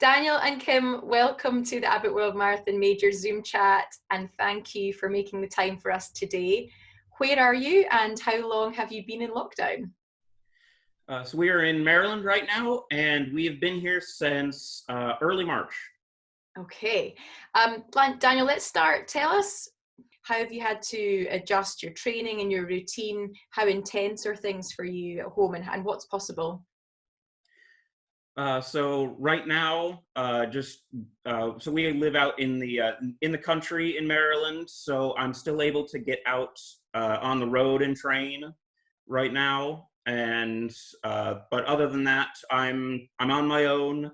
Daniel and Kim, welcome to the Abbott World Marathon Major Zoom chat, and thank you for making the time for us today. Where are you, and how long have you been in lockdown? So we are in Maryland right now, and we have been here since early March. Okay. Daniel, let's start. Tell us, how have you had to adjust your training and your routine? How intense are things for you at home, and what's possible? So right now, so we live out in the country in Maryland. So I'm still able to get out on the road and train right now. And but other than that, I'm on my own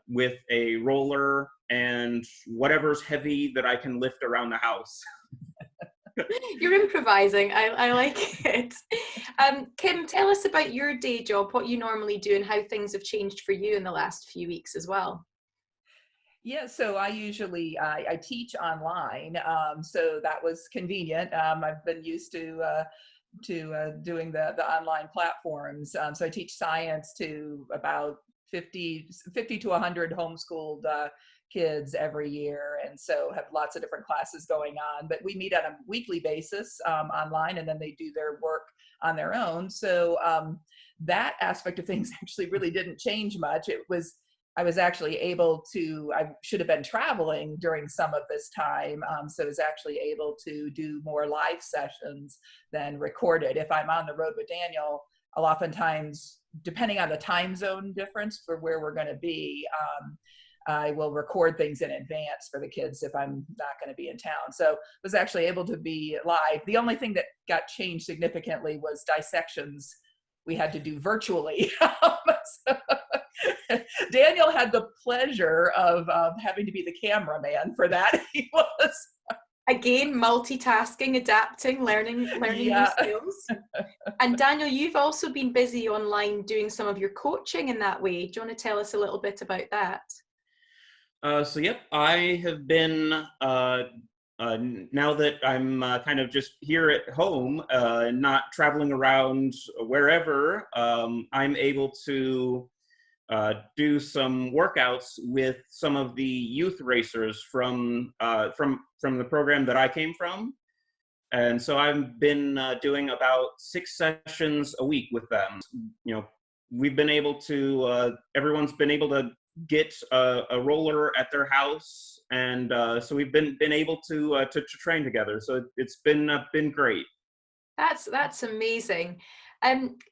with a roller and whatever's heavy that I can lift around the house. You're improvising. I like it. Kim, tell us about your day job, what you normally do, and how things have changed for you in the last few weeks as well. Yeah, so I usually I teach online, so that was convenient. I've been used to doing the online platforms. So I teach science to about 50 to 100 homeschooled kids every year, and so have lots of different classes going on. But we meet on a weekly basis online, and then they do their work on their own. So that aspect of things actually really didn't change much. I was actually able to, I should have been traveling during some of this time. So I was actually able to do more live sessions than recorded. If I'm on the road with Daniel, I'll oftentimes, depending on the time zone difference for where we're going to be, I will record things in advance for the kids if I'm not going to be in town. So I was actually able to be live. The only thing that got changed significantly was dissections we had to do virtually. So, Daniel had the pleasure of having to be the cameraman for that. He was Again, multitasking, adapting, learning new skills. And Daniel, you've also been busy online doing some of your coaching in that way. Do you want to tell us a little bit about that? Yep, I have been, now that I'm kind of just here at home, not traveling around wherever, I'm able to do some workouts with some of the youth racers from the program that I came from. And so I've been doing about 6 sessions a week with them. You know, we've been able to, everyone's been able to get a roller at their house, and so we've been able to train together. So it's been great. That's amazing.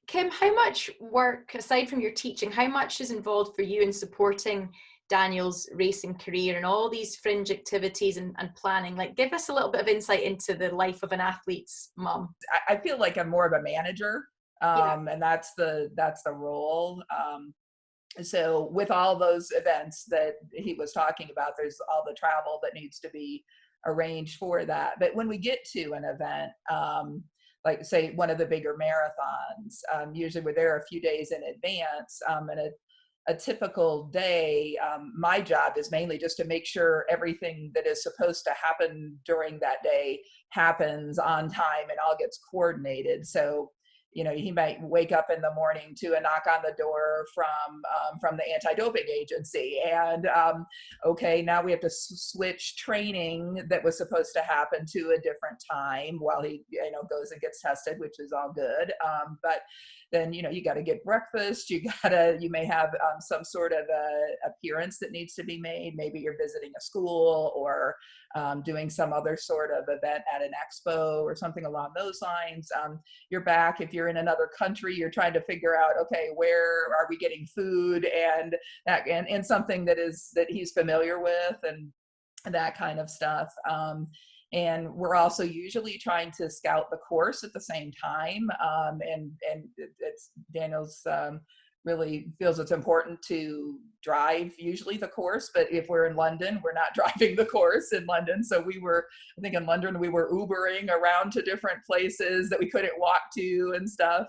Kim, how much work, aside from your teaching, how much is involved for you in supporting Daniel's racing career and all these fringe activities and planning? Like, give us a little bit of insight into the life of an athlete's mom. I feel like I'm more of a manager, and that's the role. So with all those events that he was talking about, there's all the travel that needs to be arranged for that. But when we get to an event, like say one of the bigger marathons, usually we're there a few days in advance, and a typical day, my job is mainly just to make sure everything that is supposed to happen during that day happens on time and all gets coordinated. So you know, he might wake up in the morning to a knock on the door from the anti-doping agency, and okay, now we have to switch training that was supposed to happen to a different time while he goes and gets tested, which is all good. But then you got to get breakfast. You may have some sort of appearance that needs to be made. Maybe you're visiting a school or doing some other sort of event at an expo or something along those lines. You're back. If you're in another country, you're trying to figure out, okay, where are we getting food, and something that he's familiar with, and that kind of stuff. And we're also usually trying to scout the course at the same time. And it's Daniel's really feels it's important to drive usually the course, but if we're in London, we're not driving the course in London. So I think in London, we were Ubering around to different places that we couldn't walk to and stuff,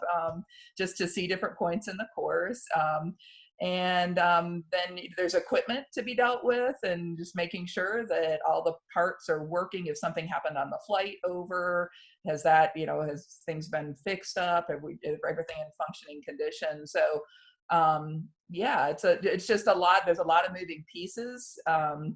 just to see different points in the course. And then there's equipment to be dealt with, and just making sure that all the parts are working. If something happened on the flight over, has things been fixed up? Everything in functioning condition? So Yeah, it's just a lot. There's a lot of moving pieces. And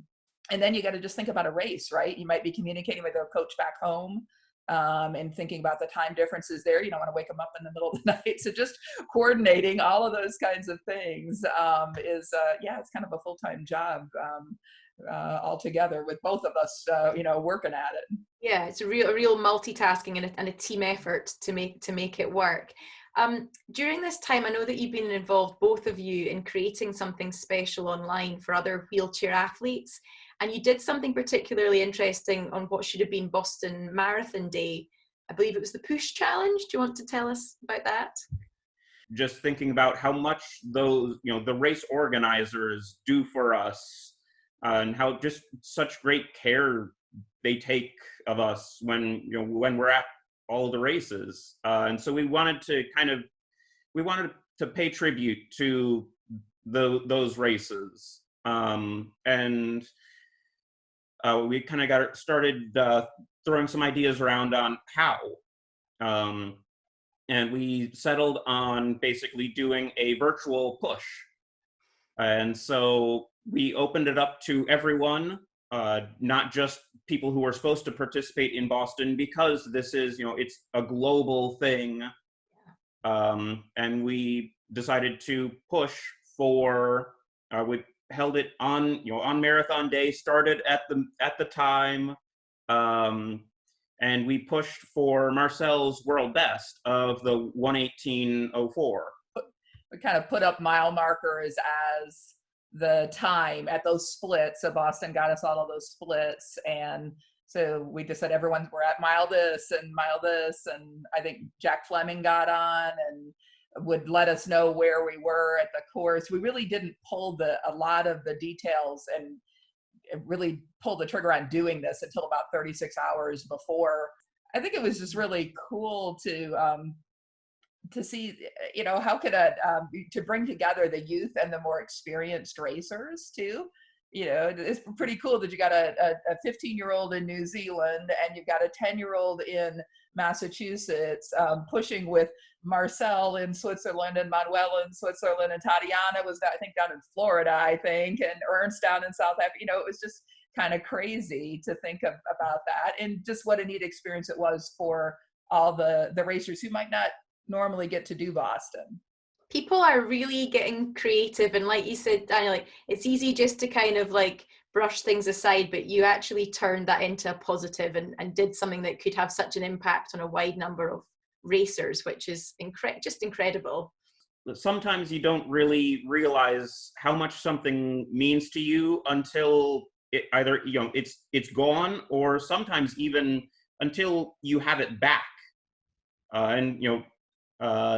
then you got to just think about a race, right? You might be communicating with a coach back home, and thinking about the time differences there. You don't want to wake them up in the middle of the night. So just coordinating all of those kinds of things yeah, it's kind of a full-time job altogether, with both of us, working at it. Yeah, it's a real multitasking and a team effort to make it work. During this time, I know that you've been involved, both of you, in creating something special online for other wheelchair athletes. And you did something particularly interesting on what should have been Boston Marathon Day. I believe it was the Push Challenge. Do you want to tell us about that? Just thinking about how much those, the race organizers do for us, and how just such great care they take of us when we're at all the races. And so we wanted to pay tribute to those races. And we kind of got started throwing some ideas around on how. And we settled on basically doing a virtual push. And so we opened it up to everyone, not just people who are supposed to participate in Boston, because this is, it's a global thing. And we decided to push for, we held it on Marathon Day, started at the time, and we pushed for Marcel's world best of the 1:18:04. We kind of put up mile markers as the time at those splits. So Boston got us all of those splits. And so we just said, we're at mile this and mile this. And I think Jack Fleming got on and would let us know where we were at the course. We really didn't pull a lot of the details and really pull the trigger on doing this until about 36 hours before. I think it was just really cool to see, how could to bring together the youth and the more experienced racers too. It's pretty cool that you got a 15-year-old in New Zealand and you've got a 10-year-old in Massachusetts, pushing with Marcel in Switzerland and Manuel in Switzerland, and Tatiana was, I think, down in Florida, and Ernst down in South Africa. It was just kind of crazy to think about that, and just what a neat experience it was for all the racers who might not normally get to do Boston. People are really getting creative, and like you said, Daniel, it's easy just to kind of brush things aside, but you actually turned that into a positive and did something that could have such an impact on a wide number of racers, which is just incredible. Sometimes you don't really realize how much something means to you until it either it's gone, or sometimes even until you have it back.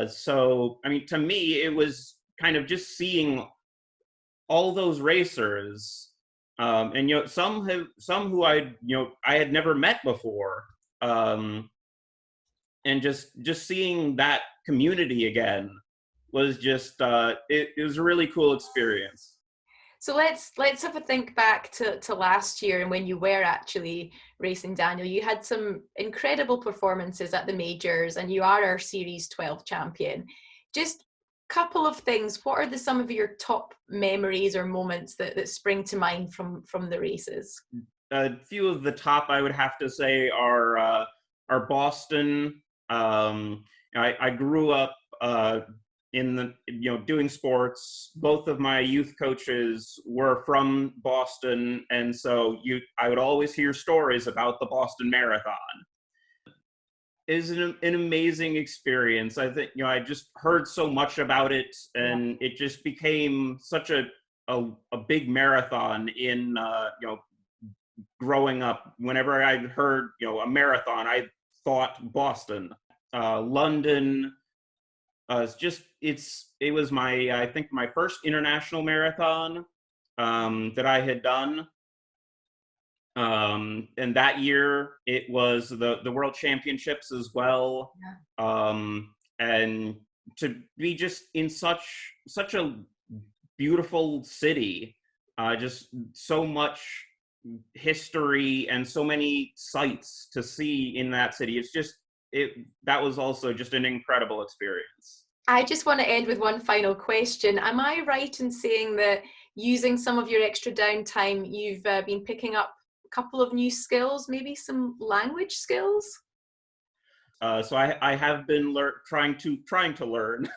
So I mean, to me, it was kind of just seeing all those racers, and some who I had never met before, and just seeing that community again was just it was a really cool experience. So let's have a think back to last year, and when you were actually racing, Daniel. You had some incredible performances at the majors, and you are our Series 12 champion. Just a couple of things. What are some of your top memories or moments that spring to mind from the races? A few of the top, I would have to say, are Boston. I grew up in doing sports. Both of my youth coaches were from Boston, and so I would always hear stories about the Boston Marathon. It is an amazing experience. I think I just heard so much about it, and it just became such a big marathon in growing up. Whenever I heard a marathon, I thought Boston. London. It was I think my first international marathon that I had done, and that year it was the World Championships as well. And to be just in such a beautiful city, just so much history and so many sights to see in that city. That was also just an incredible experience. I just want to end with one final question. Am I right in saying that using some of your extra downtime, you've been picking up a couple of new skills, maybe some language skills? So I have been trying to learn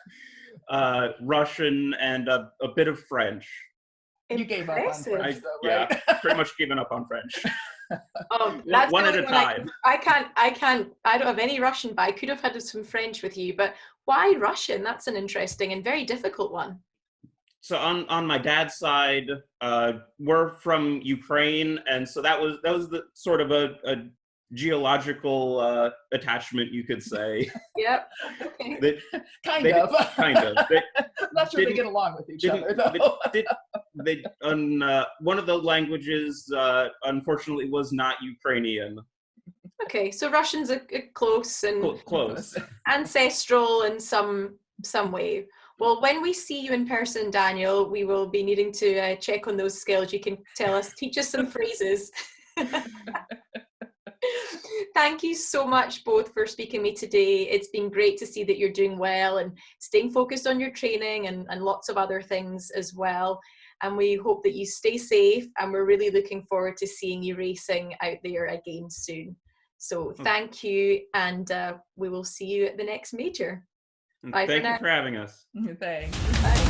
Russian and a bit of French. You gave up on French, though, right? Yeah, pretty much given up on French. Oh, that's one at a time. I don't have any Russian, but I could have had some French with you. But why Russian? That's an interesting and very difficult one. So on my dad's side, we're from Ukraine, and so that was the sort of a geological attachment, you could say. Yep. Okay. Kind of. I'm not sure they get along with each other, though. One of the languages, unfortunately, was not Ukrainian. Okay, so Russian's a close and close ancestral in some way. Well, when we see you in person, Daniel, we will be needing to check on those skills. You can teach us some phrases. Thank you so much both for speaking with me today. It's been great to see that you're doing well and staying focused on your training and lots of other things as well. And we hope that you stay safe, and we're really looking forward to seeing you racing out there again soon. So thank you, and we will see you at the next major. Bye. Thank you for having us. Thanks. Bye.